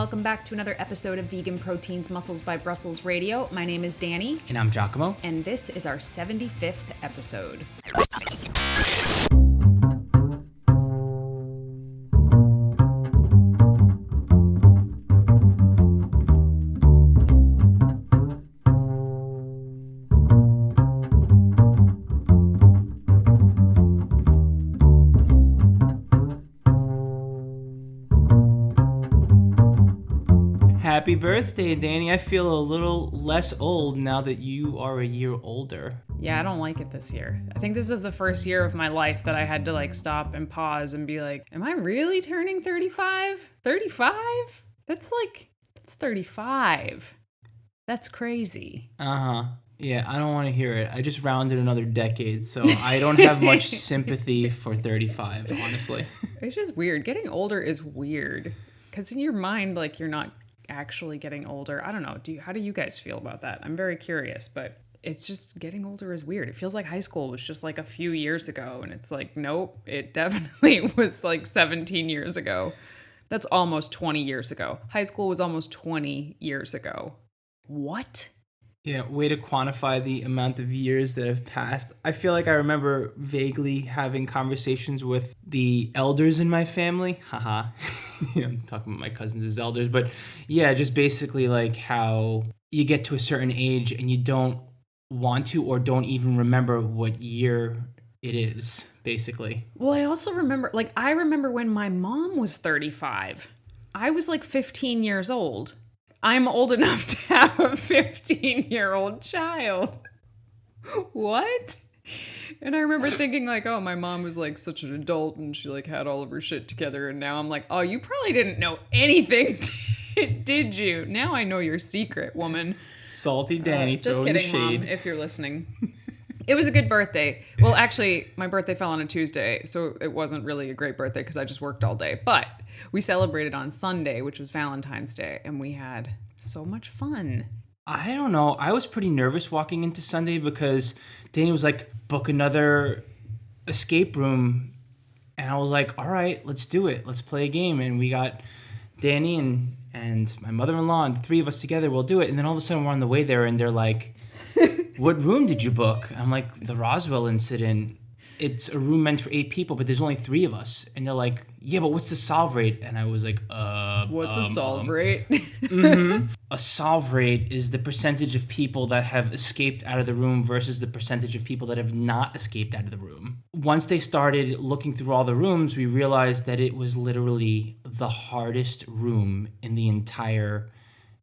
welcome back to another episode of Vegan Proteins Muscles by Brussels Radio. My name is Danny. And I'm Giacomo. And this is our 75th episode. Happy birthday, Danny. I feel a little less old now that you are a year older. Yeah, I don't like it this year. I think this is the first year of my life that I had to stop and pause and be like, am I really turning 35? 35? That's 35. That's crazy. Uh-huh. Yeah, I don't want to hear it. I just rounded another decade, so I don't have much sympathy for 35, honestly. It's just weird. Getting older is weird. Because in your mind, you're not actually getting older. I don't know. How do you guys feel about that? I'm very curious, but it's just getting older is weird. It feels like high school was just a few years ago, and it's nope, it definitely was 17 years ago. That's almost 20 years ago. High school was almost 20 years ago. What? Yeah, way to quantify the amount of years that have passed. I feel like I remember vaguely having conversations with the elders in my family. Haha. I'm talking about my cousins as elders. But yeah, just basically how you get to a certain age and you don't want to or don't even remember what year it is, basically. Well, I also remember, I remember when my mom was 35. I was 15 years old. I'm old enough to have a 15-year-old child. What? And I remember thinking oh, my mom was such an adult and she had all of her shit together. And now I'm oh, you probably didn't know anything, did you? Now I know your secret, woman. Salty Danny, just kidding, Mom, if you're listening. It was a good birthday. Well, actually, my birthday fell on a Tuesday, so it wasn't really a great birthday because I just worked all day. But we celebrated on Sunday, which was Valentine's Day, and we had so much fun. I don't know. I was pretty nervous walking into Sunday because Danny was book another escape room. And I was all right, let's do it. Let's play a game. And we got Danny and my mother-in-law and the three of us together. We'll do it. And then all of a sudden we're on the way there and they're what room did you book? I'm the Roswell incident. It's a room meant for 8 people, but there's only 3 of us. And they're yeah, but what's the solve rate? And I was what's a solve rate? Mm-hmm. A solve rate is the percentage of people that have escaped out of the room versus the percentage of people that have not escaped out of the room. Once they started looking through all the rooms, we realized that it was literally the hardest room in the entire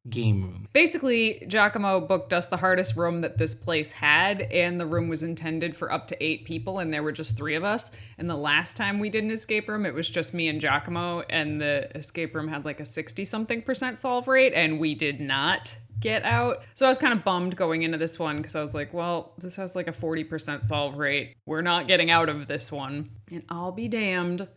game room. Basically, Giacomo booked us the hardest room that this place had, and the room was intended for up to 8 people, and there were just 3 of us. And the last time we did an escape room, it was just me and Giacomo, and the escape room had a 60-something% solve rate, and we did not get out. So I was kind of bummed going into this one because I was well, this has a 40% solve rate. We're not getting out of this one. And I'll be damned,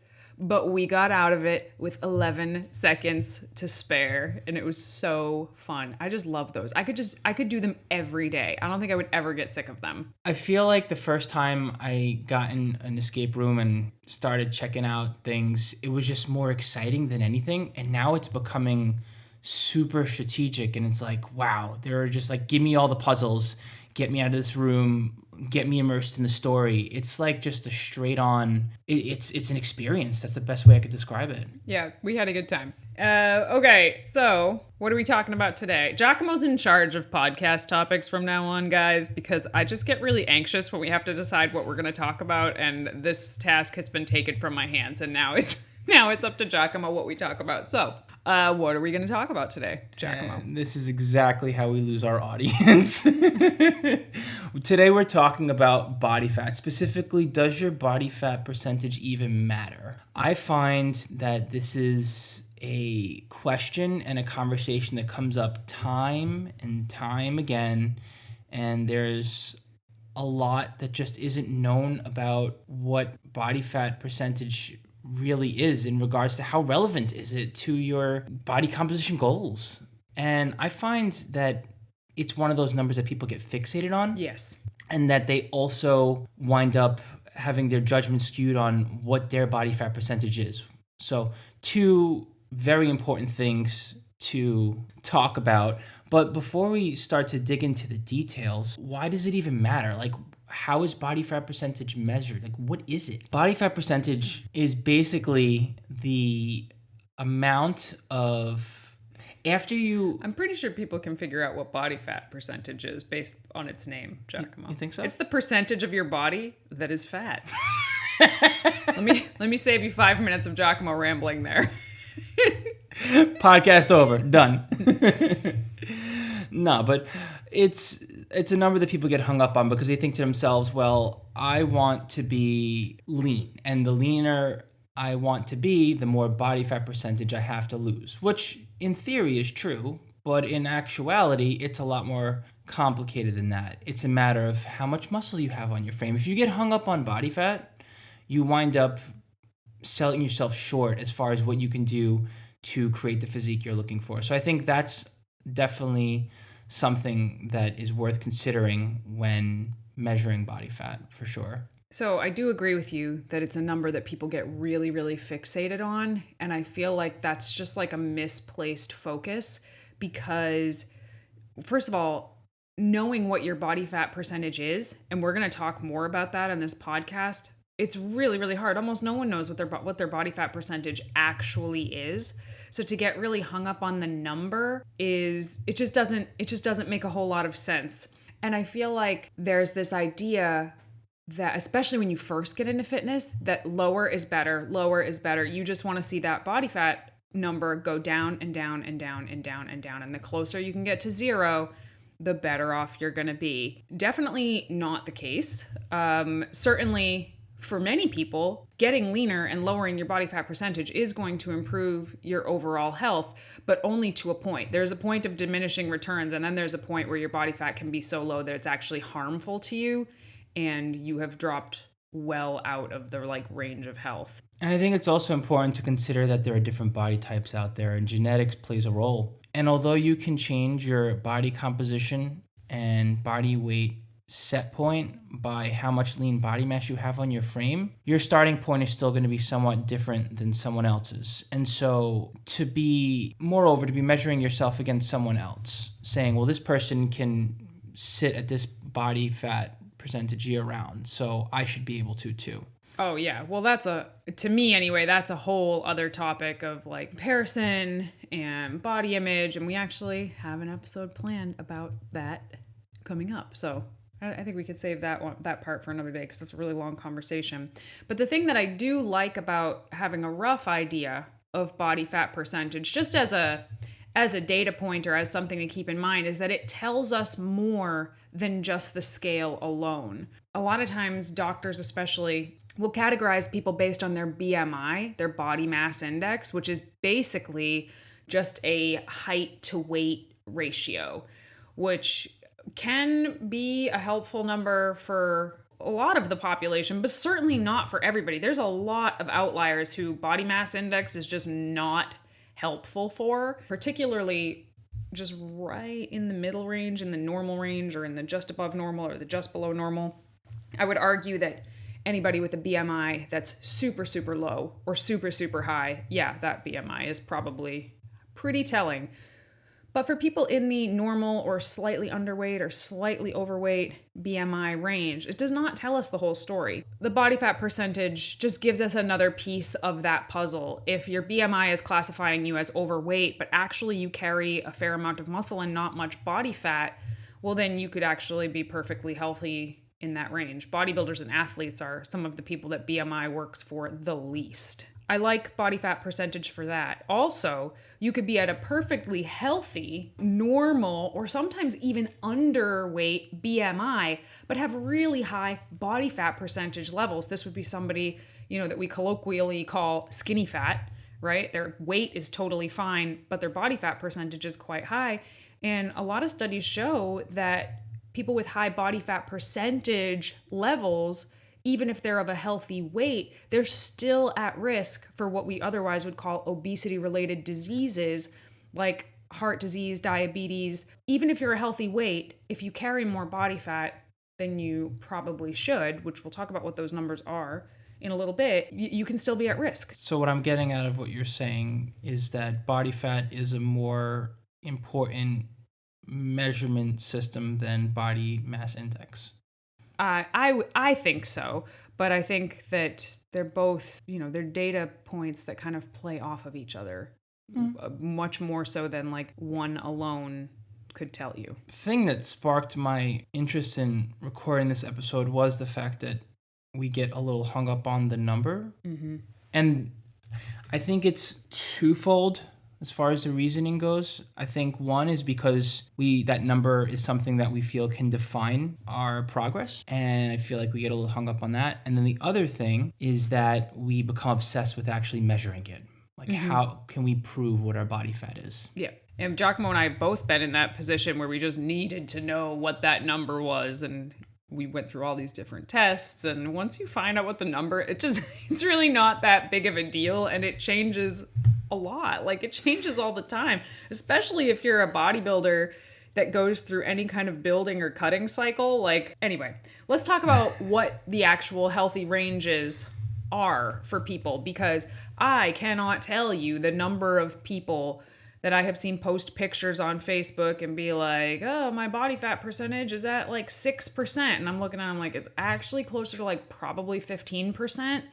but we got out of it with 11 seconds to spare, and it was so fun. I just love those. I could do them every day. I don't think I would ever get sick of them. I feel the first time I got in an escape room and started checking out things, it was just more exciting than anything. And now it's becoming super strategic, and it's wow, they're just give me all the puzzles, get me out of this room, get me immersed in the story. It's just a straight on, it's an experience. That's the best way I could describe it. Yeah, we had a good time. Okay, so what are we talking about today? Giacomo's in charge of podcast topics from now on, guys, because I just get really anxious when we have to decide what we're going to talk about, and this task has been taken from my hands, and now it's up to Giacomo what we talk about. So, what are we going to talk about today, Giacomo? And this is exactly how we lose our audience. Today we're talking about body fat. Specifically, does your body fat percentage even matter? I find that this is a question and a conversation that comes up time and time again, and there's a lot that just isn't known about what body fat percentage really is in regards to how relevant is it to your body composition goals. And I find that it's one of those numbers that people get fixated on. Yes. And that they also wind up having their judgment skewed on what their body fat percentage is. So 2 very important things to talk about. But before we start to dig into the details, why does it even matter? Like, how is body fat percentage measured? Like, what is it? Body fat percentage is basically the amount of I'm pretty sure people can figure out what body fat percentage is based on its name, Giacomo. You think so? It's the percentage of your body that is fat. let me save you 5 minutes of Giacomo rambling there. Podcast over. Done. No, but it's a number that people get hung up on because they think to themselves, well, I want to be lean, and the leaner I want to be, the more body fat percentage I have to lose, which in theory is true, but in actuality, it's a lot more complicated than that. It's a matter of how much muscle you have on your frame. If you get hung up on body fat, you wind up selling yourself short as far as what you can do to create the physique you're looking for. So I think that's definitely something that is worth considering when measuring body fat, for sure. So I do agree with you that it's a number that people get really, really fixated on. And I feel like that's just like a misplaced focus because, first of all, knowing what your body fat percentage is, and we're going to talk more about that on this podcast, it's really, really hard. Almost no one knows what their body fat percentage actually is. So to get really hung up on the number it just doesn't make a whole lot of sense. And I feel like there's this idea that, especially when you first get into fitness, that lower is better. You just want to see that body fat number go down and down and down and down and down. And the closer you can get to zero, the better off you're going to be. Definitely not the case. Certainly for many people, getting leaner and lowering your body fat percentage is going to improve your overall health, but only to a point. There's a point of diminishing returns, and then there's a point where your body fat can be so low that it's actually harmful to you and you have dropped well out of the range of health. And I think it's also important to consider that there are different body types out there, and genetics plays a role. And although you can change your body composition and body weight set point by how much lean body mass you have on your frame, your starting point is still going to be somewhat different than someone else's. And so to be measuring yourself against someone else, saying, well, this person can sit at this body fat percentage year round, so I should be able to too. Oh yeah, well to me anyway, that's a whole other topic of comparison and body image, and we actually have an episode planned about that coming up. So I think we could save that part for another day because that's a really long conversation. But the thing that I do like about having a rough idea of body fat percentage, just as a data point or as something to keep in mind, is that it tells us more than just the scale alone. A lot of times, doctors especially will categorize people based on their BMI, their body mass index, which is basically just a height to weight ratio, which can be a helpful number for a lot of the population, but certainly not for everybody. There's a lot of outliers who body mass index is just not helpful for, particularly just right in the middle range, in the normal range, or in the just above normal or the just below normal. I would argue that anybody with a BMI that's super, super low or super, super high, yeah, that BMI is probably pretty telling. But for people in the normal or slightly underweight or slightly overweight BMI range, it does not tell us the whole story. The body fat percentage just gives us another piece of that puzzle. If your BMI is classifying you as overweight, but actually you carry a fair amount of muscle and not much body fat, well, then you could actually be perfectly healthy in that range. Bodybuilders and athletes are some of the people that BMI works for the least. I like body fat percentage for that. Also, you could be at a perfectly healthy, normal, or sometimes even underweight BMI, but have really high body fat percentage levels. This would be somebody, that we colloquially call skinny fat, right? Their weight is totally fine, but their body fat percentage is quite high. And a lot of studies show that people with high body fat percentage levels, even if they're of a healthy weight, they're still at risk for what we otherwise would call obesity-related diseases like heart disease, diabetes. Even if you're a healthy weight, if you carry more body fat than you probably should, which we'll talk about what those numbers are in a little bit, you can still be at risk. So what I'm getting out of what you're saying is that body fat is a more important measurement system than body mass index. I think so, but I think that they're both, they're data points that kind of play off of each other, much more so than like one alone could tell you. The thing that sparked my interest in recording this episode was the fact that we get a little hung up on the number. Mm-hmm. And I think it's twofold as far as the reasoning goes. I think one is because that number is something that we feel can define our progress. And I feel like we get a little hung up on that. And then the other thing is that we become obsessed with actually measuring it. Like, how can we prove what our body fat is? Yeah. And Giacomo and I have both been in that position where we just needed to know what that number was. And we went through all these different tests. And once you find out what the number, it's really not that big of a deal. And it changes a lot. Like, it changes all the time, especially if you're a bodybuilder that goes through any kind of building or cutting cycle. Like, anyway, let's talk about what the actual healthy ranges are for people, because I cannot tell you the number of people that I have seen post pictures on Facebook and be like, oh, my body fat percentage is at like 6%. And I'm looking at them like, it's actually closer to like probably 15%.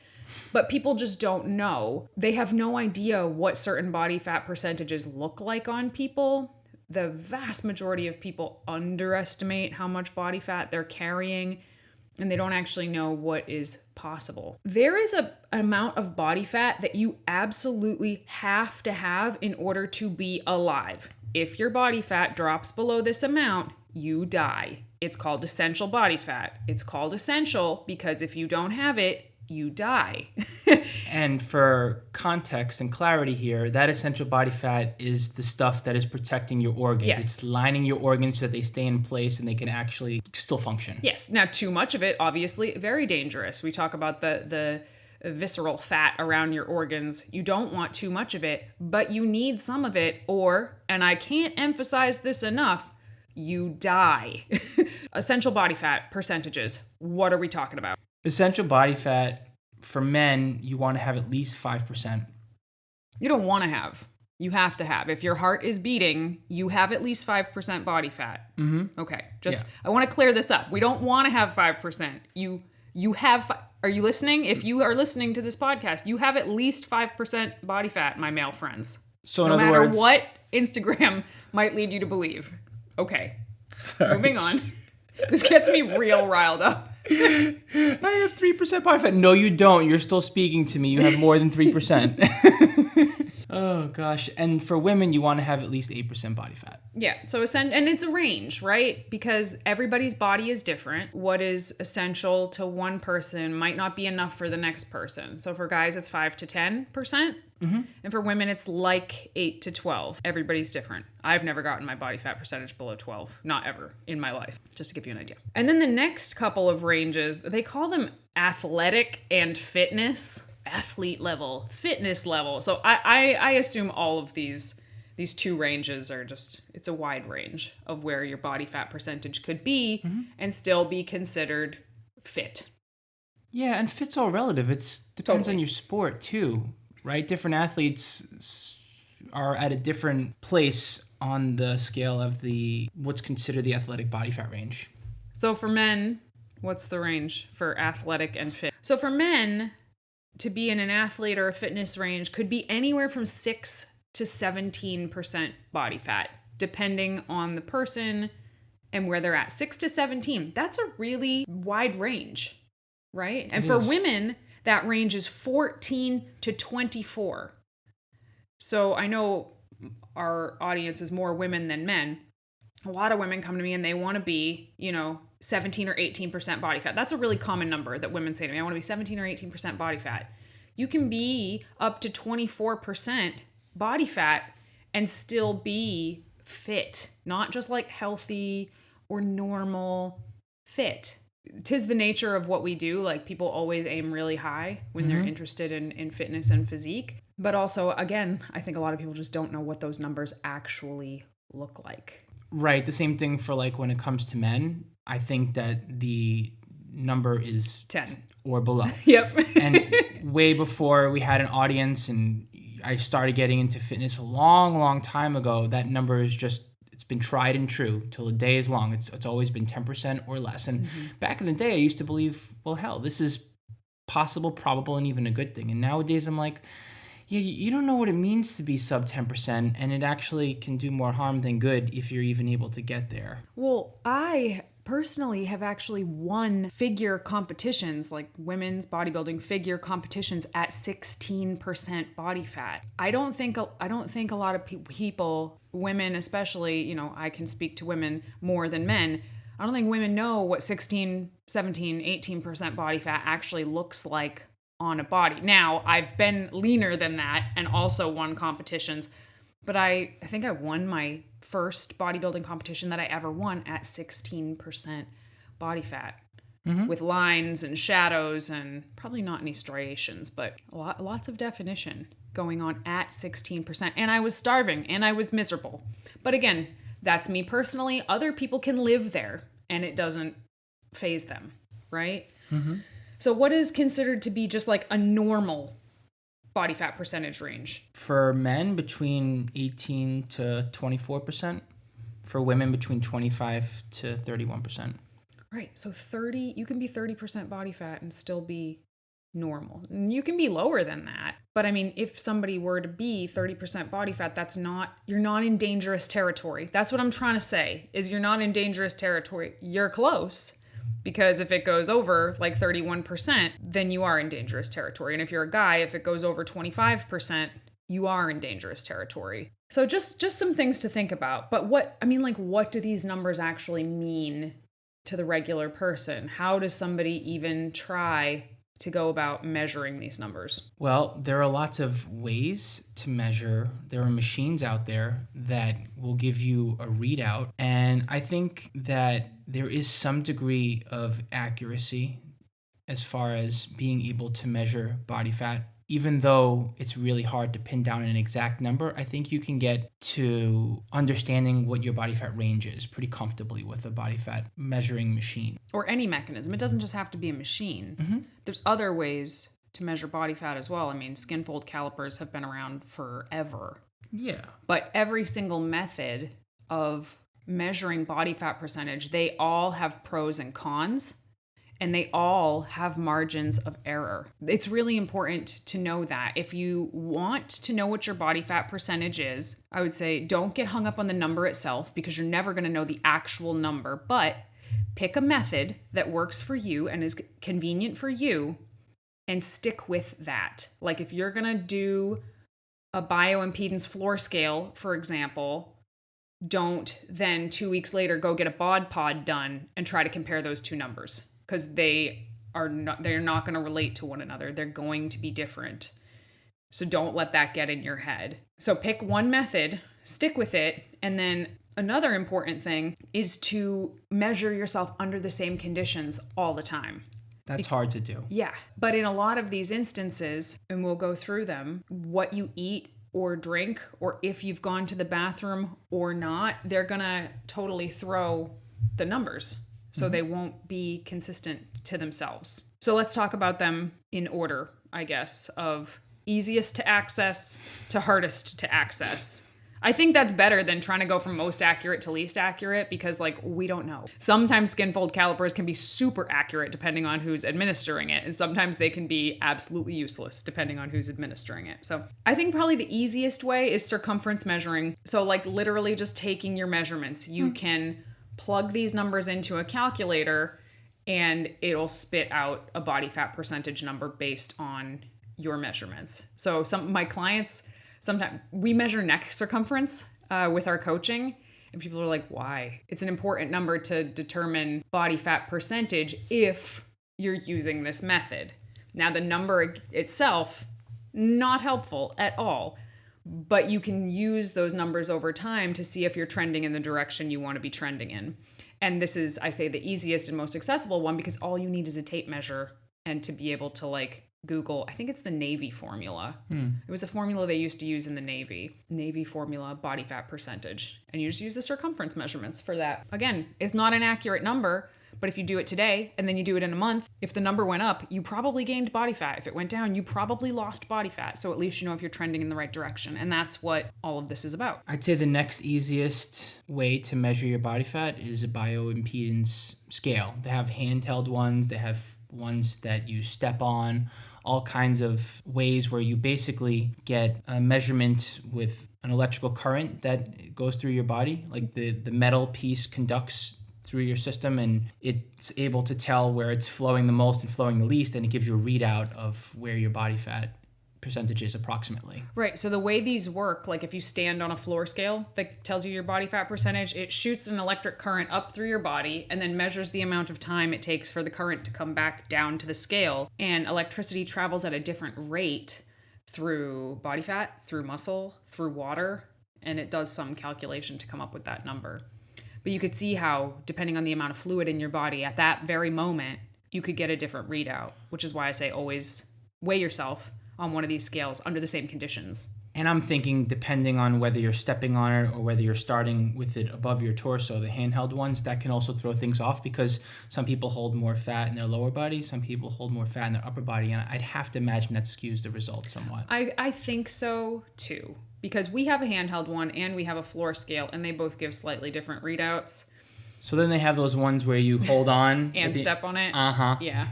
But people just don't know. They have no idea what certain body fat percentages look like on people. The vast majority of people underestimate how much body fat they're carrying, and they don't actually know what is possible. There is an amount of body fat that you absolutely have to have in order to be alive. If your body fat drops below this amount, you die. It's called essential body fat. It's called essential because if you don't have it, you die. And for context and clarity here, that essential body fat is the stuff that is protecting your organs. Yes. It's lining your organs so that they stay in place and they can actually still function. Yes. Now, too much of it, obviously, very dangerous. We talk about the visceral fat around your organs. You don't want too much of it, but you need some of it, or, and I can't emphasize this enough, you die. Essential body fat percentages. What are we talking about? Essential body fat, for men, you want to have at least 5%. You don't want to have. You have to have. If your heart is beating, you have at least 5% body fat. Mm-hmm. Okay. I want to clear this up. We don't want to have 5%. You have, are you listening? If you are listening to this podcast, you have at least 5% body fat, my male friends. So in no other matter words, what Instagram might lead you to believe. Okay. Sorry. Moving on. This gets me real riled up. I have 3% body fat. No, you don't. You're still speaking to me. You have more than 3%. Oh, gosh. And for women, you want to have at least 8% body fat. Yeah. So, and it's a range, right? Because everybody's body is different. What is essential to one person might not be enough for the next person. So for guys, it's 5 to 10%. Mm-hmm. And for women, it's like 8 to 12. Everybody's different. I've never gotten my body fat percentage below 12. Not ever in my life, just to give you an idea. And then the next couple of ranges, they call them athletic and fitness. Athlete level, fitness level. So I assume all of these two ranges are just, it's a wide range of where your body fat percentage could be and still be considered fit. Yeah, and fit's all relative. It depends Totally. on your sport too, right? Different athletes are at a different place on the scale of what's considered the athletic body fat range. So for men, what's the range for athletic and fit? So for men, to be in an athlete or a fitness range could be anywhere from 6 to 17% body fat, depending on the person and where they're at. 6 to 17, that's a really wide range, right? And for women, that range is 14 to 24. So I know our audience is more women than men. A lot of women come to me and they want to be, 17 or 18% body fat. That's a really common number that women say to me. I want to be 17 or 18% body fat. You can be up to 24% body fat and still be fit, not just like healthy or normal, fit. 'Tis the nature of what we do. Like, people always aim really high when they're interested in fitness and physique. But also, again, I think a lot of people just don't know what those numbers actually look like. Right. The same thing for like when it comes to men. I think that the number is 10. or below. Yep. And way before we had an audience and I started getting into fitness a long time ago, that number is just, it's been tried and true till the day is long. It's always been 10% or less. And back in the day, I used to believe, well, hell, this is possible, probable, and even a good thing. And nowadays I'm like, yeah, you don't know what it means to be sub 10%, and it actually can do more harm than good if you're even able to get there. Well, I personally have actually won figure competitions, like women's bodybuilding figure competitions at 16% body fat. I don't think a lot of people, women especially, you know, I can speak to women more than men. I don't think women know what 16, 17, 18% body fat actually looks like on a body. Now, I've been leaner than that and also won competitions, but I think I won my first bodybuilding competition that I ever won at 16% body fat with lines and shadows and probably not any striations, but lots of definition going on at 16%. And I was starving and I was miserable. But again, that's me personally. Other people can live there and it doesn't faze them, right? So what is considered to be just like a normal body fat percentage range? For men, between 18 to 24%. For women, between 25 to 31%. Right. So you can be 30% body fat and still be normal. And you can be lower than that. But I mean, if somebody were to be 30% body fat, you're not in dangerous territory. That's what I'm trying to say, is you're not in dangerous territory. You're close. Because if it goes over like 31%, then you are in dangerous territory. And if you're a guy, if it goes over 25%, you are in dangerous territory. So just some things to think about. But what do these numbers actually mean to the regular person? How does somebody even try to go about measuring these numbers? Well, there are lots of ways to measure. There are machines out there that will give you a readout. And I think that there is some degree of accuracy as far as being able to measure body fat. Even though it's really hard to pin down an exact number, I think you can get to understanding what your body fat range is pretty comfortably with a body fat measuring machine. Or any mechanism. It doesn't just have to be a machine. There's other ways to measure body fat as well. I mean, skin fold calipers have been around forever. Yeah. But every single method of measuring body fat percentage, they all have pros and cons. And they all have margins of error. It's really important to know that. If you want to know what your body fat percentage is, I would say don't get hung up on the number itself because you're never going to know the actual number, but pick a method that works for you and is convenient for you and stick with that. Like if you're going to do a bioimpedance floor scale, for example, don't then 2 weeks later go get a bod pod done and try to compare those two numbers. Because they're not going to relate to one another. They're going to be different. So don't let that get in your head. So pick one method, stick with it, and then another important thing is to measure yourself under the same conditions all the time. That's hard to do. Yeah. But in a lot of these instances, and we'll go through them, what you eat or drink, or if you've gone to the bathroom or not, they're going to totally throw the numbers. So they won't be consistent to themselves. So let's talk about them in order, I guess, of easiest to access to hardest to access. I think that's better than trying to go from most accurate to least accurate because, like, we don't know. Sometimes skin fold calipers can be super accurate depending on who's administering it. And sometimes they can be absolutely useless depending on who's administering it. So I think probably the easiest way is circumference measuring. So, like, literally just taking your measurements. You can plug these numbers into a calculator and it'll spit out a body fat percentage number based on your measurements. So my clients, sometimes we measure neck circumference with our coaching and people are like, why? It's an important number to determine body fat percentage if you're using this method. Now the number itself, not helpful at all. But you can use those numbers over time to see if you're trending in the direction you want to be trending in. And this is, I say, the easiest and most accessible one because all you need is a tape measure and to be able to like Google, I think it's the Navy formula. It was a formula they used to use in the Navy formula, body fat percentage. And you just use the circumference measurements for that. Again, it's not an accurate number, But if you do it today and then you do it in a month, if the number went up, you probably gained body fat. If it went down, you probably lost body fat. So at least you know if you're trending in the right direction. And that's what all of this is about. I'd say the next easiest way to measure your body fat is a bioimpedance scale. They have handheld ones, they have ones that you step on, all kinds of ways where you basically get a measurement with an electrical current that goes through your body. Like the metal piece conducts through your system and it's able to tell where it's flowing the most and flowing the least, and it gives you a readout of where your body fat percentage is approximately. Right. So the way these work, like if you stand on a floor scale that tells you your body fat percentage, it shoots an electric current up through your body and then measures the amount of time it takes for the current to come back down to the scale. And electricity travels at a different rate through body fat, through muscle, through water, and it does some calculation to come up with that number. But you could see how, depending on the amount of fluid in your body at that very moment, you could get a different readout, which is why I say always weigh yourself on one of these scales under the same conditions. And I'm thinking, depending on whether you're stepping on it or whether you're starting with it above your torso, the handheld ones, that can also throw things off because some people hold more fat in their lower body, some people hold more fat in their upper body, and I'd have to imagine that skews the results somewhat. I think so too, because we have a handheld one and we have a floor scale, and they both give slightly different readouts. So then they have those ones where you hold on and step on it. Uh-huh. Yeah.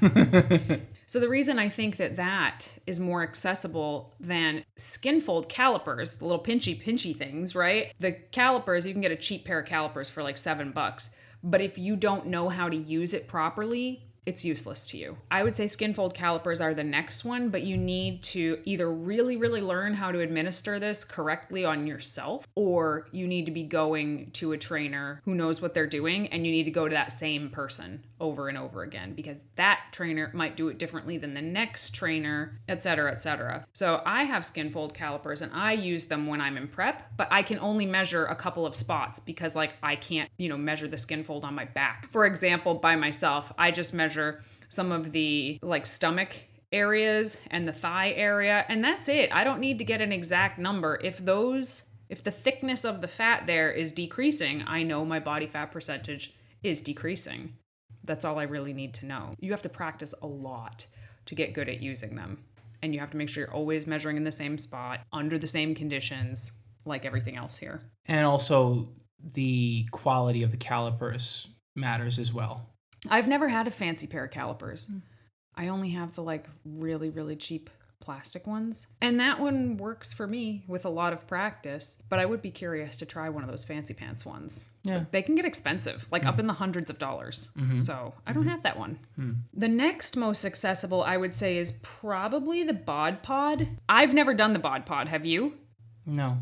So the reason I think that is more accessible than skin fold calipers, the little pinchy things, right? The calipers, you can get a cheap pair of calipers for like $7. But if you don't know how to use it properly, it's useless to you. I would say skin fold calipers are the next one, but you need to either really, really learn how to administer this correctly on yourself, or you need to be going to a trainer who knows what they're doing, and you need to go to that same person over and over again, because that trainer might do it differently than the next trainer, et cetera, et cetera. So I have skin fold calipers and I use them when I'm in prep, but I can only measure a couple of spots because like I can't, measure the skin fold on my back. For example, by myself, I just measure some of the like stomach areas and the thigh area, and that's it. I don't need to get an exact number. If the thickness of the fat there is decreasing, I know my body fat percentage is decreasing. That's all I really need to know. You have to practice a lot to get good at using them. And you have to make sure you're always measuring in the same spot, under the same conditions, like everything else here. And also the quality of the calipers matters as well. I've never had a fancy pair of calipers. I only have the like really, really cheap plastic ones. And that one works for me with a lot of practice, but I would be curious to try one of those fancy pants ones. Yeah. But they can get expensive, like up in the hundreds of dollars. Mm-hmm. So I don't have that one. The next most accessible, I would say, is probably the Bod Pod. I've never done the Bod Pod. Have you? No.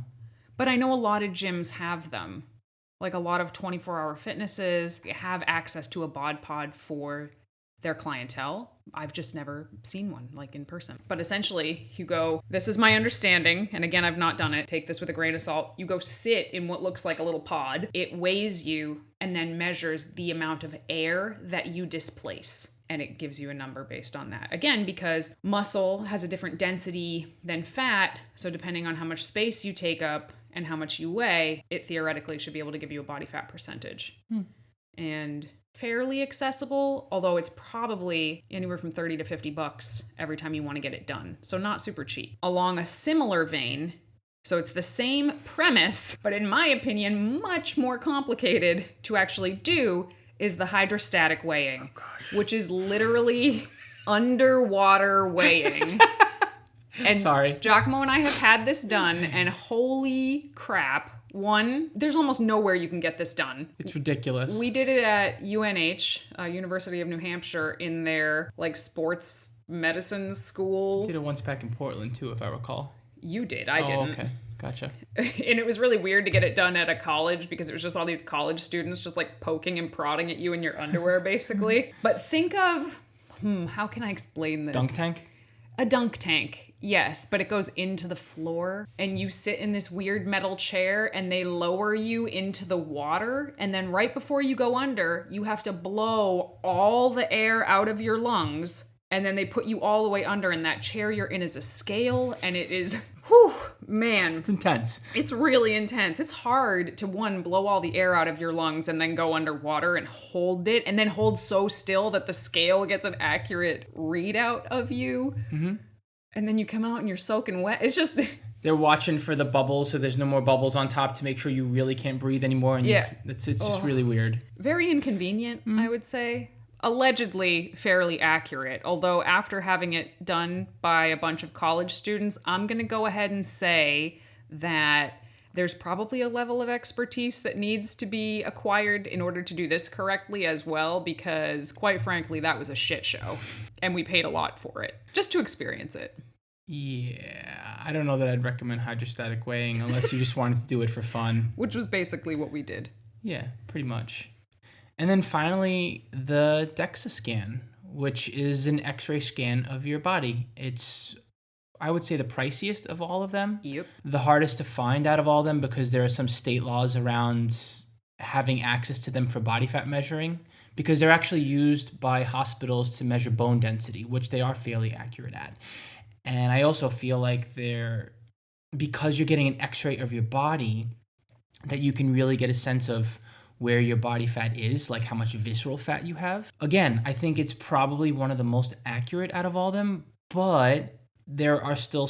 But I know a lot of gyms have them. Like a lot of 24-hour fitnesses have access to a Bod Pod for their clientele. I've just never seen one like in person. But essentially you go, this is my understanding, and again, I've not done it, take this with a grain of salt. You go sit in what looks like a little pod. It weighs you and then measures the amount of air that you displace. And it gives you a number based on that. Again, because muscle has a different density than fat, so depending on how much space you take up and how much you weigh, it theoretically should be able to give you a body fat percentage. And fairly accessible, although it's probably anywhere from $30 to $50 every time you want to get it done. So not super cheap. Along a similar vein, so it's the same premise, but in my opinion, much more complicated to actually do, is the hydrostatic weighing, which is literally underwater weighing. And Sorry. Giacomo and I have had this done, and holy crap. One, there's almost nowhere you can get this done. It's ridiculous. We did it at UNH, University of New Hampshire, in their like sports medicine school. I did it once back in Portland too, if I recall. You did, I didn't. Okay, gotcha. And it was really weird to get it done at a college because it was just all these college students just like poking and prodding at you in your underwear, basically. But think of, how can I explain this? Dunk tank? A dunk tank, yes, but it goes into the floor and you sit in this weird metal chair and they lower you into the water, and then right before you go under, you have to blow all the air out of your lungs And then they put you all the way under, and that chair you're in is a scale, and it is, whew, man. It's intense. It's really intense. It's hard to, one, blow all the air out of your lungs and then go underwater and hold it, and then hold so still that the scale gets an accurate readout of you. Mm-hmm. And then you come out and you're soaking wet. It's just... They're watching for the bubbles, so there's no more bubbles on top to make sure you really can't breathe anymore. And it's just really weird. Very inconvenient, I would say. Allegedly fairly accurate, although after having it done by a bunch of college students, I'm going to go ahead and say that there's probably a level of expertise that needs to be acquired in order to do this correctly as well, because quite frankly, that was a shit show, and we paid a lot for it, just to experience it. Yeah, I don't know that I'd recommend hydrostatic weighing unless you just wanted to do it for fun. Which was basically what we did. Yeah, pretty much. And then finally, the Dexa scan, which is an X-ray scan of your body. It's, I would say, the priciest of all of them. Yep. The hardest to find out of all of them because there are some state laws around having access to them for body fat measuring, because they're actually used by hospitals to measure bone density, which they are fairly accurate at. And I also feel like because you're getting an X-ray of your body, that you can really get a sense of where your body fat is, like how much visceral fat you have. Again, I think it's probably one of the most accurate out of all of them, but there are still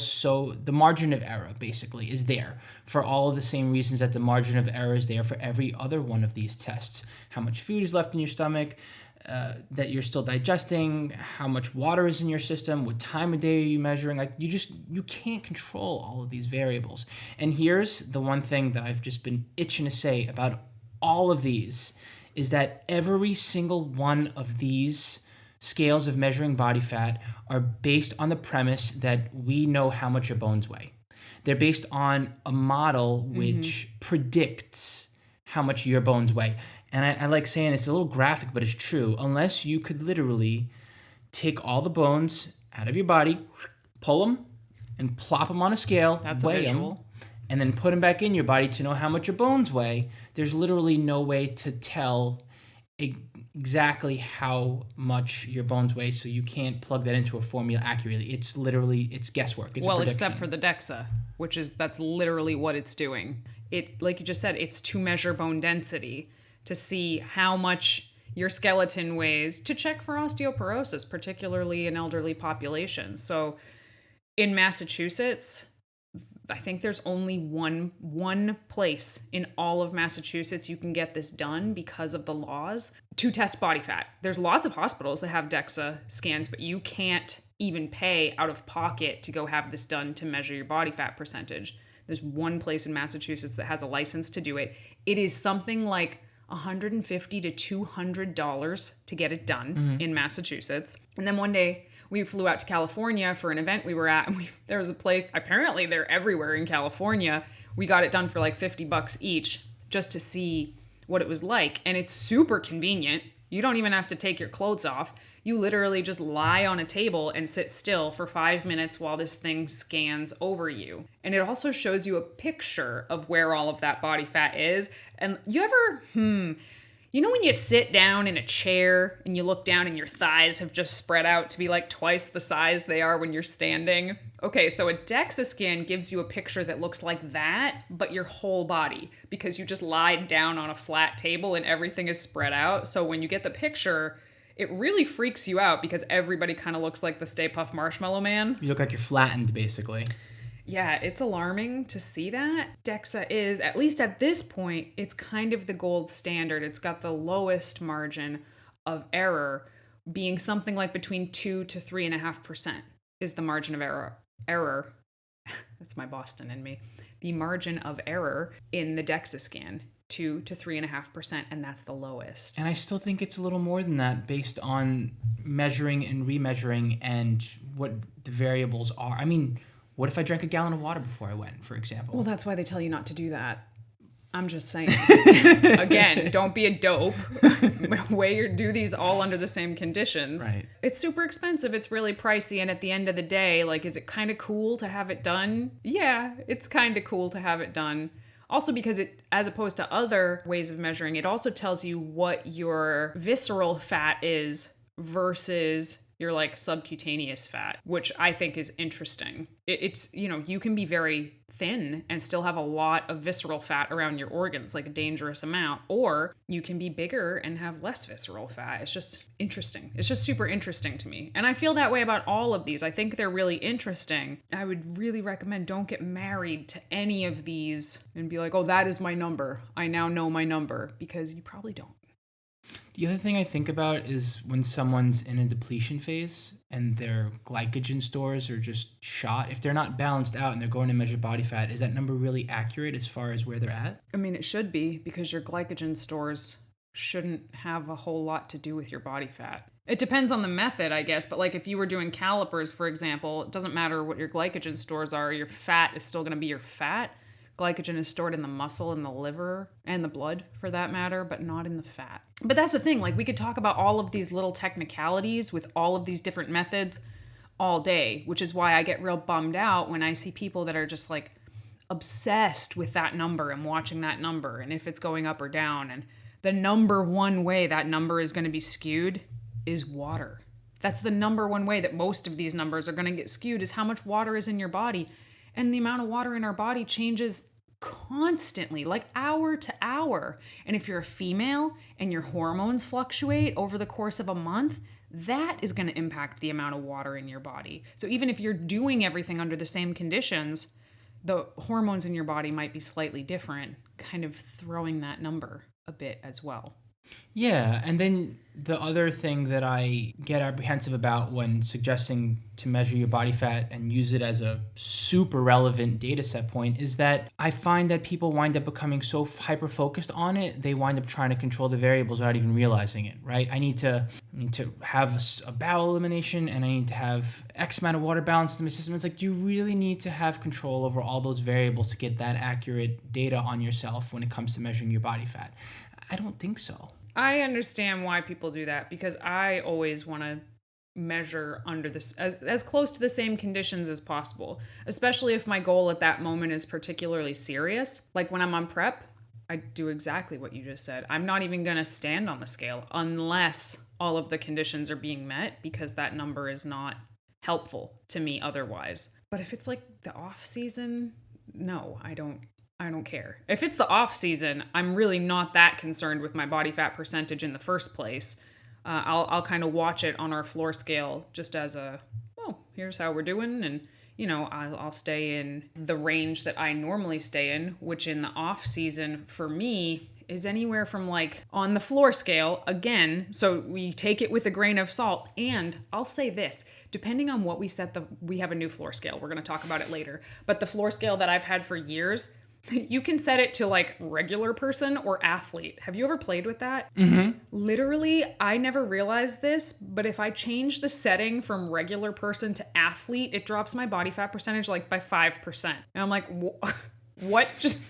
the margin of error basically is there for all of the same reasons that the margin of error is there for every other one of these tests. How much food is left in your stomach, that you're still digesting, how much water is in your system, what time of day are you measuring. Like you can't control all of these variables. And here's the one thing that I've just been itching to say about all of these is that every single one of these scales of measuring body fat are based on the premise that we know how much your bones weigh. They're based on a model which predicts how much your bones weigh. And I like saying it's a little graphic, but it's true. Unless you could literally take all the bones out of your body, pull them, and plop them on a scale, weigh them, and then put them back in your body to know how much your bones weigh, there's literally no way to tell exactly how much your bones weigh, so you can't plug that into a formula accurately. It's guesswork. It's well, except for the Dexa, that's literally what it's doing. It, like you just said, it's to measure bone density, to see how much your skeleton weighs, to check for osteoporosis, particularly in elderly populations. So in Massachusetts, I think there's only one place in all of Massachusetts you can get this done because of the laws to test body fat. There's lots of hospitals that have Dexa scans, but you can't even pay out of pocket to go have this done to measure your body fat percentage. There's one place in Massachusetts that has a license to do it. It is something like $150 to $200 to get it done in Massachusetts. And then one day we flew out to California for an event we were at, and there was a place, apparently they're everywhere in California. We got it done for like $50 each just to see what it was like. And it's super convenient. You don't even have to take your clothes off. You literally just lie on a table and sit still for 5 minutes while this thing scans over you. And it also shows you a picture of where all of that body fat is. And you ever, you know when you sit down in a chair and you look down and your thighs have just spread out to be like twice the size they are when you're standing? Okay, so a Dexa scan gives you a picture that looks like that, but your whole body, because you just lied down on a flat table and everything is spread out. So when you get the picture, it really freaks you out because everybody kind of looks like the Stay Puft Marshmallow Man. You look like you're flattened, basically. Yeah, it's alarming to see that. Dexa is, at least at this point, it's kind of the gold standard. It's got the lowest margin of error, being something like between 2 to 3.5% is the margin of error. That's my Boston in me. The margin of error in the Dexa scan, 2 to 3.5%, and that's the lowest. And I still think it's a little more than that based on measuring and remeasuring and what the variables are. I mean, what if I drank a gallon of water before I went, for example? Well, that's why they tell you not to do that. I'm just saying. Again, don't be a dope. Do these all under the same conditions. Right. It's super expensive. It's really pricey. And at the end of the day, like, is it kind of cool to have it done? Yeah, it's kind of cool to have it done. Also because it, as opposed to other ways of measuring, it also tells you what your visceral fat is versus your like subcutaneous fat, which I think is interesting. It's, you can be very thin and still have a lot of visceral fat around your organs, like a dangerous amount, or you can be bigger and have less visceral fat. It's just interesting. It's just super interesting to me. And I feel that way about all of these. I think they're really interesting. I would really recommend don't get married to any of these and be like, oh, that is my number. I now know my number, because you probably don't. The other thing I think about is when someone's in a depletion phase and their glycogen stores are just shot. If they're not balanced out and they're going to measure body fat, is that number really accurate as far as where they're at? I mean, it should be, because your glycogen stores shouldn't have a whole lot to do with your body fat. It depends on the method, I guess, but like if you were doing calipers, for example, it doesn't matter what your glycogen stores are, your fat is still going to be your fat. Glycogen is stored in the muscle and the liver and the blood, for that matter, but not in the fat. But that's the thing, like we could talk about all of these little technicalities with all of these different methods all day, which is why I get real bummed out when I see people that are just like obsessed with that number and watching that number and if it's going up or down. And the number one way that number is going to be skewed is water. That's the number one way that most of these numbers are going to get skewed, is how much water is in your body. And the amount of water in our body changes constantly, like hour to hour. And if you're a female and your hormones fluctuate over the course of a month, that is going to impact the amount of water in your body. So even if you're doing everything under the same conditions, the hormones in your body might be slightly different, kind of throwing that number a bit as well. Yeah, and then the other thing that I get apprehensive about when suggesting to measure your body fat and use it as a super relevant data set point is that I find that people wind up becoming so hyper-focused on it, they wind up trying to control the variables without even realizing it, right? I need to have a bowel elimination, and I need to have X amount of water balance in my system. It's like, do you really need to have control over all those variables to get that accurate data on yourself when it comes to measuring your body fat? I don't think so. I understand why people do that, because I always want to measure under this as close to the same conditions as possible, especially if my goal at that moment is particularly serious. Like when I'm on prep, I do exactly what you just said. I'm not even going to stand on the scale unless all of the conditions are being met, because that number is not helpful to me otherwise. But if it's like the off season, no, I don't care. If it's the off season, I'm really not that concerned with my body fat percentage in the first place. I'll kind of watch it on our floor scale just as here's how we're doing. And, I'll stay in the range that I normally stay in, which in the off season for me is anywhere from like on the floor scale again. So we take it with a grain of salt. And I'll say this, depending on what we have a new floor scale. We're going to talk about it later. But the floor scale that I've had for years, you can set it to like regular person or athlete. Have you ever played with that? Mm-hmm. Literally, I never realized this, but if I change the setting from regular person to athlete, it drops my body fat percentage like by 5%. And I'm like, what just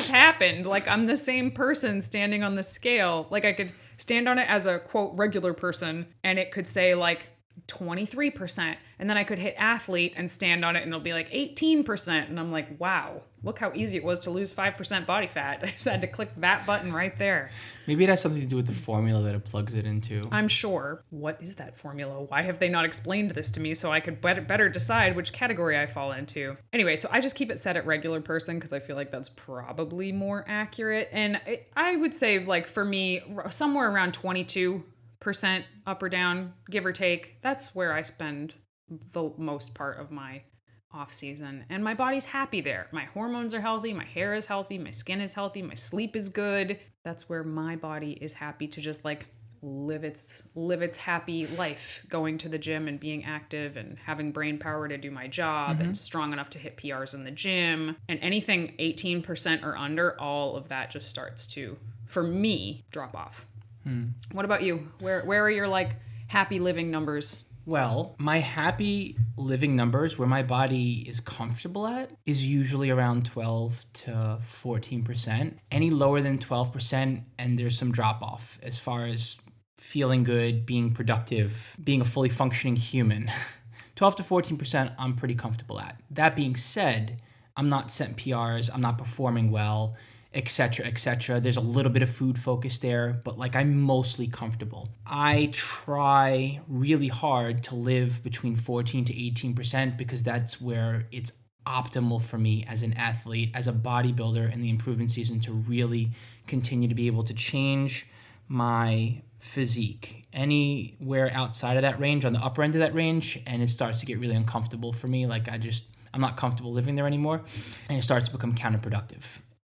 happened? Like, I'm the same person standing on the scale. Like, I could stand on it as a quote regular person and it could say like 23%, and then I could hit athlete and stand on it and it'll be like 18%, and I'm like, wow, look how easy it was to lose 5% body fat. I just had to click that button right there. Maybe it has something to do with the formula that it plugs it into. I'm sure. What is that formula? Why have they not explained this to me so I could better decide which category I fall into? Anyway, so I just keep it set at regular person because I feel like that's probably more accurate. And I would say, like, for me, somewhere around 22% up or down, give or take. That's where I spend the most part of my off season, and my body's happy there. My hormones are healthy, my hair is healthy, my skin is healthy, my sleep is good. That's where my body is happy to just like live its happy life, going to the gym and being active and having brain power to do my job and strong enough to hit PRs in the gym. And anything 18% or under, all of that just starts to, for me, drop off. What about you? Where are your like happy living numbers? Well, my happy living numbers, where my body is comfortable at, is usually around 12 to 14%. Any lower than 12%, and there's some drop off as far as feeling good, being productive, being a fully functioning human. 12 to 14%, I'm pretty comfortable at. That being said, I'm not setting PRs, I'm not performing well. etc., etc. There's a little bit of food focus there, but like I'm mostly comfortable. I try really hard to live between 14 to 18% because that's where it's optimal for me as an athlete, as a bodybuilder in the improvement season to really continue to be able to change my physique. Anywhere outside of that range, on the upper end of that range, and it starts to get really uncomfortable for me. Like I'm not comfortable living there anymore, and it starts to become counterproductive.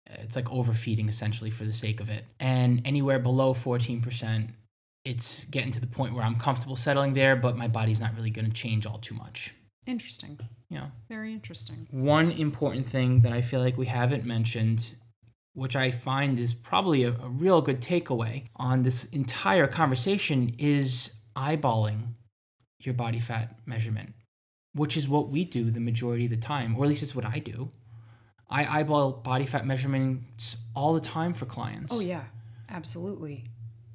It's like overfeeding essentially for the sake of it. And anywhere below 14%, it's getting to the point where I'm comfortable settling there, but my body's not really going to change all too much. Interesting. Yeah. Very interesting. One important thing that I feel like we haven't mentioned, which I find is probably a real good takeaway on this entire conversation, is eyeballing your body fat measurement, which is what we do the majority of the time, or at least it's what I do. I eyeball body fat measurements all the time for clients. Oh, yeah, absolutely.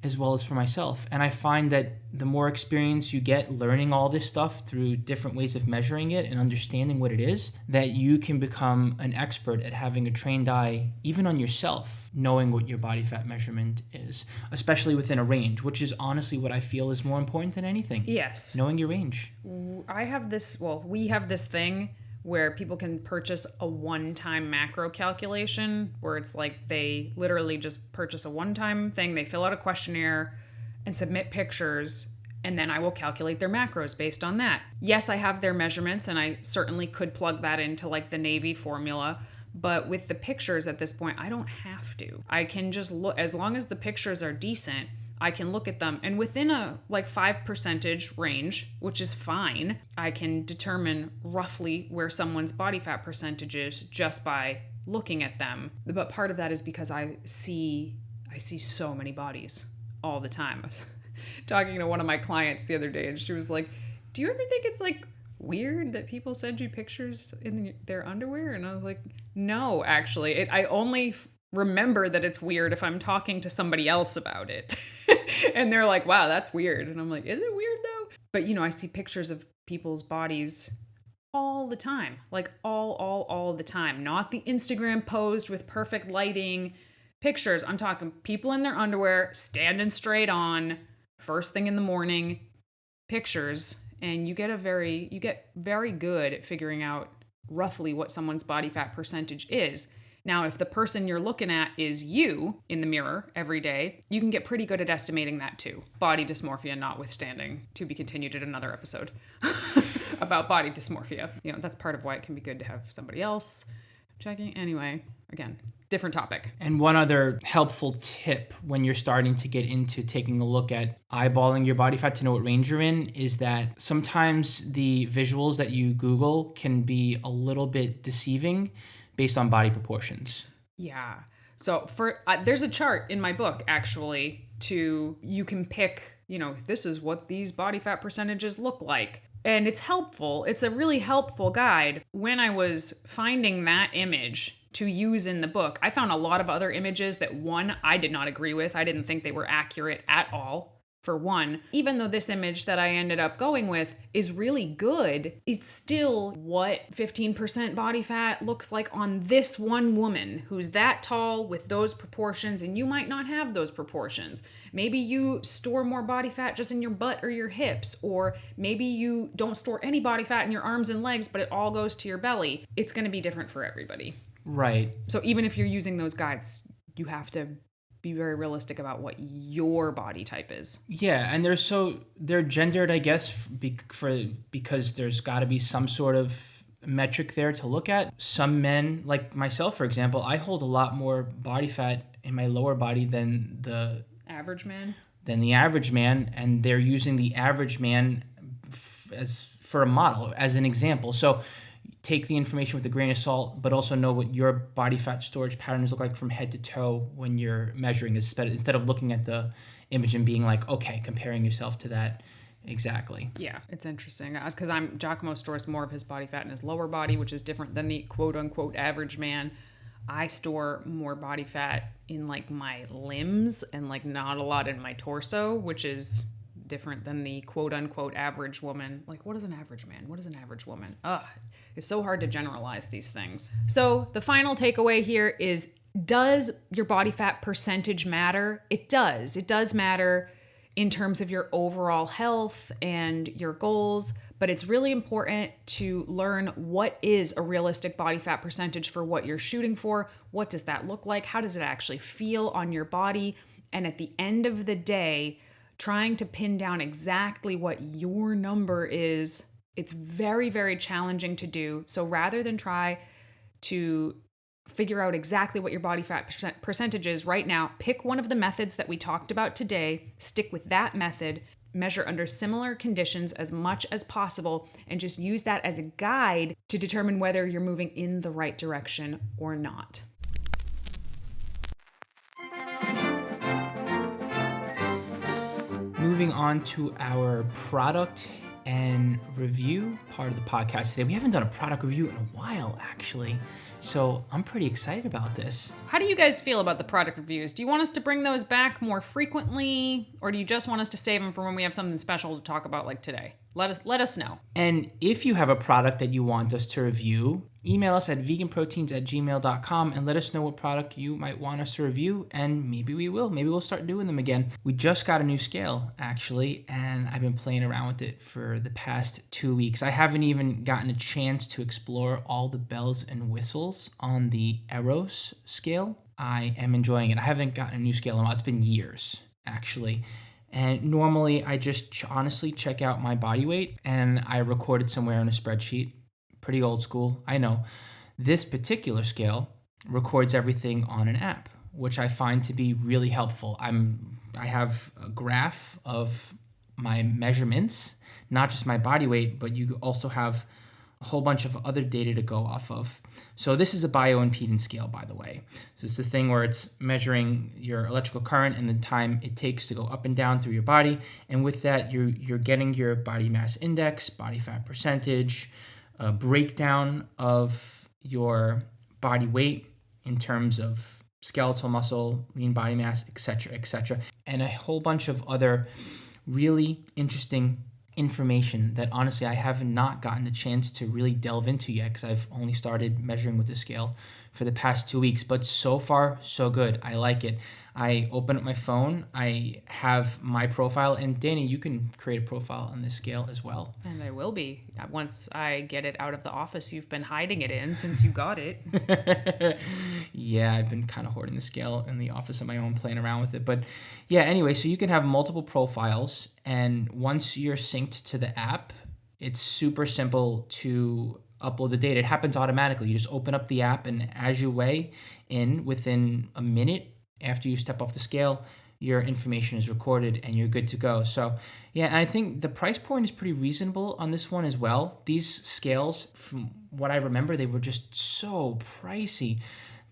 As well as for myself. And I find that the more experience you get learning all this stuff through different ways of measuring it and understanding what it is, that you can become an expert at having a trained eye, even on yourself, knowing what your body fat measurement is, especially within a range, which is honestly what I feel is more important than anything. Yes. Knowing your range. We have this thing where people can purchase a one-time macro calculation where it's like they literally just purchase a one-time thing, they fill out a questionnaire and submit pictures, and then I will calculate their macros based on that. Yes, I have their measurements, and I certainly could plug that into like the Navy formula, but with the pictures at this point, I don't have to. I can just look, as long as the pictures are decent, I can look at them, and within a 5% range, which is fine, I can determine roughly where someone's body fat percentage is just by looking at them. But part of that is because I see so many bodies all the time. I was talking to one of my clients the other day, and she was like, "Do you ever think it's like weird that people send you pictures in their underwear?" And I was like, "No, actually, I only remember that it's weird if I'm talking to somebody else about it." And they're like, "Wow, that's weird." And I'm like, "Is it weird though?" But I see pictures of people's bodies all the time, like all the time. Not the Instagram posed with perfect lighting pictures. I'm talking people in their underwear, standing straight on, first thing in the morning, pictures. And you get very good at figuring out roughly what someone's body fat percentage is. Now, if the person you're looking at is you in the mirror every day, you can get pretty good at estimating that too. Body dysmorphia notwithstanding, to be continued at another episode about body dysmorphia. That's part of why it can be good to have somebody else checking. Anyway, again, different topic. And one other helpful tip when you're starting to get into taking a look at eyeballing your body fat to know what range you're in is that sometimes the visuals that you Google can be a little bit deceiving based on body proportions. Yeah. So there's a chart in my book, actually, you can pick, this is what these body fat percentages look like. And it's helpful. It's a really helpful guide. When I was finding that image to use in the book, I found a lot of other images that, one, I did not agree with. I didn't think they were accurate at all. For one, even though this image that I ended up going with is really good, it's still what 15% body fat looks like on this one woman who's that tall with those proportions, and you might not have those proportions. Maybe you store more body fat just in your butt or your hips, or maybe you don't store any body fat in your arms and legs, but it all goes to your belly. It's going to be different for everybody. Right. So even if you're using those guides, you have to be very realistic about what your body type is. Yeah, and they're gendered, I guess, because there's got to be some sort of metric there to look at. Some men, like myself, for example, I hold a lot more body fat in my lower body than the average man. And they're using the average man as for a model, as an example. So take the information with a grain of salt, but also know what your body fat storage patterns look like from head to toe when you're measuring, instead of looking at the image and being like, okay, comparing yourself to that. Exactly. Yeah, it's interesting because Giacomo stores more of his body fat in his lower body, which is different than the quote unquote average man. I store more body fat in like my limbs and like not a lot in my torso, which is different than the quote unquote average woman. Like, what is an average man? What is an average woman? It's so hard to generalize these things. So the final takeaway here is Does your body fat percentage matter? It does. It does matter in terms of your overall health and your goals, but it's really important to learn what is a realistic body fat percentage for what you're shooting for. What does that look like? How does it actually feel on your body? And at the end of the day, trying to pin down exactly what your number is, it's very, very challenging to do. So rather than try to figure out exactly what your body fat percentage is right now, pick one of the methods that we talked about today, stick with that method, measure under similar conditions as much as possible, and just use that as a guide to determine whether you're moving in the right direction or not. Moving on to our product and review part of the podcast today. We haven't done a product review in a while, actually. So I'm pretty excited about this. How do you guys feel about the product reviews? Do you want us to bring those back more frequently, or do you just want us to save them for when we have something special to talk about like today? Let us know. And if you have a product that you want us to review, email us at veganproteins@gmail.com and let us know what product you might want us to review, and maybe we will. Maybe we'll start doing them again. We just got a new scale, actually, and I've been playing around with it for the past 2 weeks. I haven't even gotten a chance to explore all the bells and whistles on the Eros scale. I am enjoying it. I haven't gotten a new scale in a while. It's been years, actually. And normally I just honestly check out my body weight and I record it somewhere on a spreadsheet. Pretty old school, I know. This particular scale records everything on an app, which I find to be really helpful. I have a graph of my measurements, not just my body weight, but you also have a whole bunch of other data to go off of. So this is a bioimpedance scale, by the way. So it's the thing where it's measuring your electrical current and the time it takes to go up and down through your body. And with that, you're getting your body mass index, body fat percentage, a breakdown of your body weight in terms of skeletal muscle, lean body mass, etc., and a whole bunch of other really interesting information that honestly I have not gotten the chance to really delve into yet because I've only started measuring with the scale for the past 2 weeks, but so far so good. I like it. I open up my phone, I have my profile, and Danny, you can create a profile on this scale as well. And I will be once I get it out of the office you've been hiding it in since you got it. Yeah, I've been kind of hoarding the scale in the office on my own, playing around with it. But yeah, anyway, so you can have multiple profiles, and once you're synced to the app, it's super simple to upload the data. It happens automatically. You just open up the app, and as you weigh in, within a minute after you step off the scale, your information is recorded and you're good to go. So yeah, and I think the price point is pretty reasonable on this one as well. These scales, from what I remember, they were just so pricey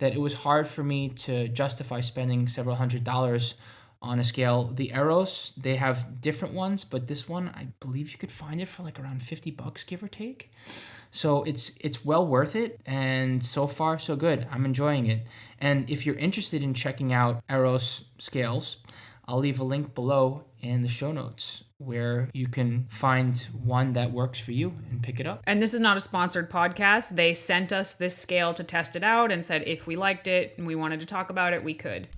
that it was hard for me to justify spending several $100s on a scale. The Eros, they have different ones, but this one, I believe you could find it for like around $50, give or take. So it's well worth it, and so far so good. I'm enjoying it. And if you're interested in checking out Eros scales, I'll leave a link below in the show notes where you can find one that works for you and pick it up. And this is not a sponsored podcast. They sent us this scale to test it out and said if we liked it and we wanted to talk about it, we could.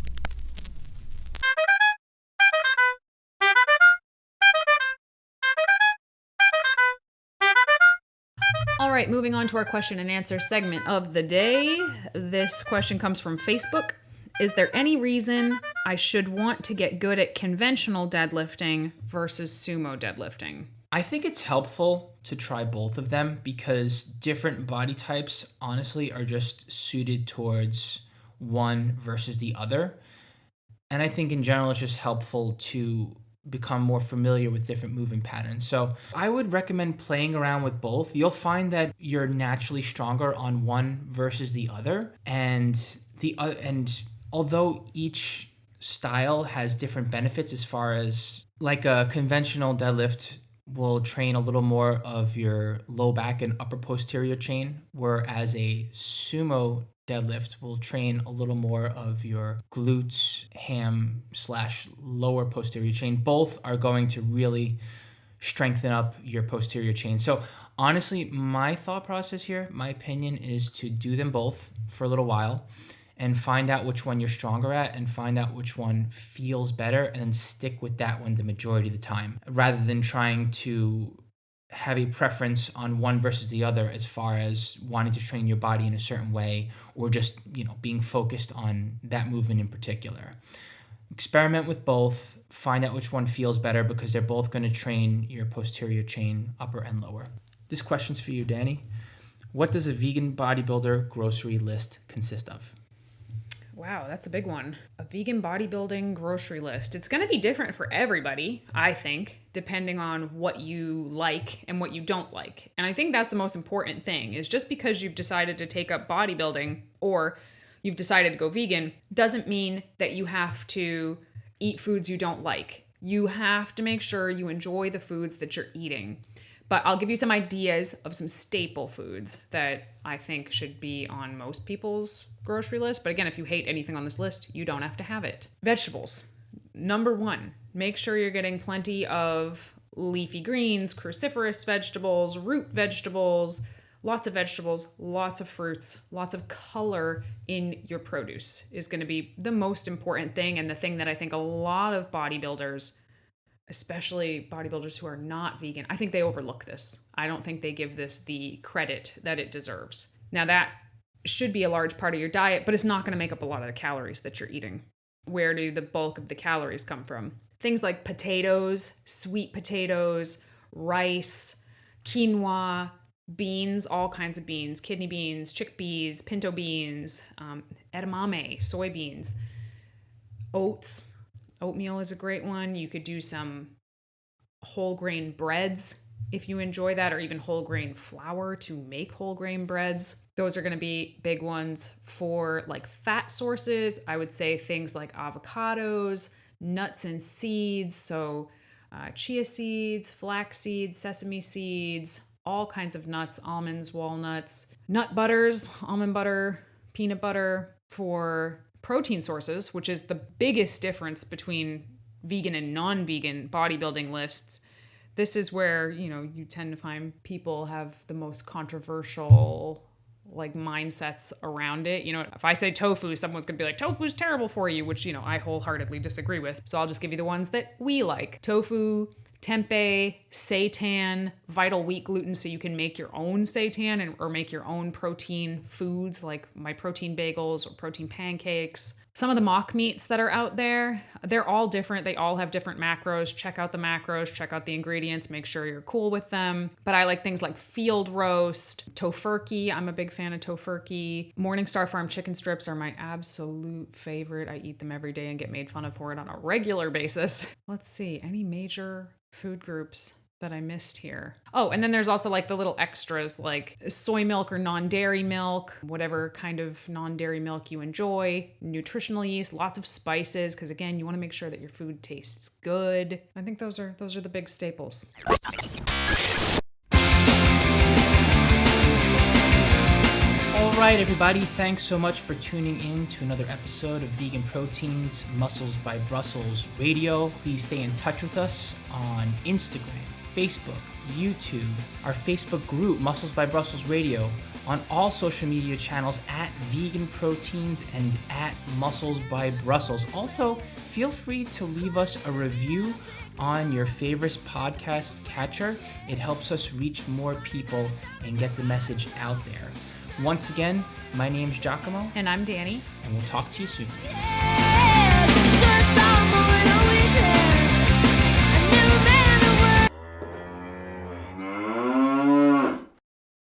All right, moving on to our question and answer segment of the day. This question comes from Facebook. Is there any reason I should want to get good at conventional deadlifting versus sumo deadlifting? I think it's helpful to try both of them because different body types honestly are just suited towards one versus the other. And I think in general, it's just helpful to become more familiar with different movement patterns. So I would recommend playing around with both. You'll find that you're naturally stronger on one versus the other. And although each style has different benefits, as far as like a conventional deadlift will train a little more of your low back and upper posterior chain, whereas a sumo deadlift will train a little more of your glutes, ham / lower posterior chain. Both are going to really strengthen up your posterior chain. So honestly, my thought process here, my opinion is to do them both for a little while and find out which one you're stronger at and find out which one feels better and then stick with that one the majority of the time, rather than trying to have a preference on one versus the other as far as wanting to train your body in a certain way or just, being focused on that movement in particular. Experiment with both, find out which one feels better because they're both going to train your posterior chain, upper and lower. This question's for you, Danny. What does a vegan bodybuilder grocery list consist of? Wow, that's a big one. A vegan bodybuilding grocery list. It's going to be different for everybody, I think, depending on what you like and what you don't like. And I think that's the most important thing, is just because you've decided to take up bodybuilding or you've decided to go vegan doesn't mean that you have to eat foods you don't like. You have to make sure you enjoy the foods that you're eating. But I'll give you some ideas of some staple foods that I think should be on most people's grocery list. But again, if you hate anything on this list, you don't have to have it. Vegetables. Number one, make sure you're getting plenty of leafy greens, cruciferous vegetables, root vegetables, lots of fruits, lots of color in your produce is going to be the most important thing, and the thing that I think a lot of bodybuilders, especially bodybuilders who are not vegan, I think they overlook this. I don't think they give this the credit that it deserves. Now, that should be a large part of your diet, but it's not going to make up a lot of the calories that you're eating. Where do the bulk of the calories come from? Things like potatoes, sweet potatoes, rice, quinoa, beans, all kinds of beans, kidney beans, chickpeas, pinto beans, edamame, soybeans, oats. Oatmeal is a great one. You could do some whole grain breads if you enjoy that, or even whole grain flour to make whole grain breads. Those are going to be big ones. For like fat sources, I would say things like avocados, nuts and seeds. So chia seeds, flax seeds, sesame seeds, all kinds of nuts, almonds, walnuts, nut butters, almond butter, peanut butter. For protein sources, which is the biggest difference between vegan and non-vegan bodybuilding lists, this is where, you tend to find people have the most controversial mindsets around it. If I say tofu, someone's gonna be like, tofu's terrible for you, which, I wholeheartedly disagree with. So I'll just give you the ones that we like. Tofu, tempeh, seitan, vital wheat gluten, so you can make your own seitan or make your own protein foods like my protein bagels or protein pancakes. Some of the mock meats that are out there, they're all different. They all have different macros. Check out the macros, check out the ingredients, make sure you're cool with them. But I like things like field roast, tofurkey. I'm a big fan of tofurkey. Morningstar Farm chicken strips are my absolute favorite. I eat them every day and get made fun of for it on a regular basis. Let's see, any major food groups that I missed here. Oh, and then there's also the little extras like soy milk or non-dairy milk, whatever kind of non-dairy milk you enjoy, nutritional yeast, lots of spices, because again, you want to make sure that your food tastes good. I think those are the big staples. All right, everybody, thanks so much for tuning in to another episode of Vegan Proteins Muscles by Brussels Radio. Please stay in touch with us on Instagram, Facebook, YouTube, our Facebook group, Muscles by Brussels Radio, on all social media channels at Vegan Proteins and at Muscles by Brussels. Also, feel free to leave us a review on your favorite podcast catcher. It helps us reach more people and get the message out there. Once again, my name's Giacomo. And I'm Danny. And we'll talk to you soon. Yeah,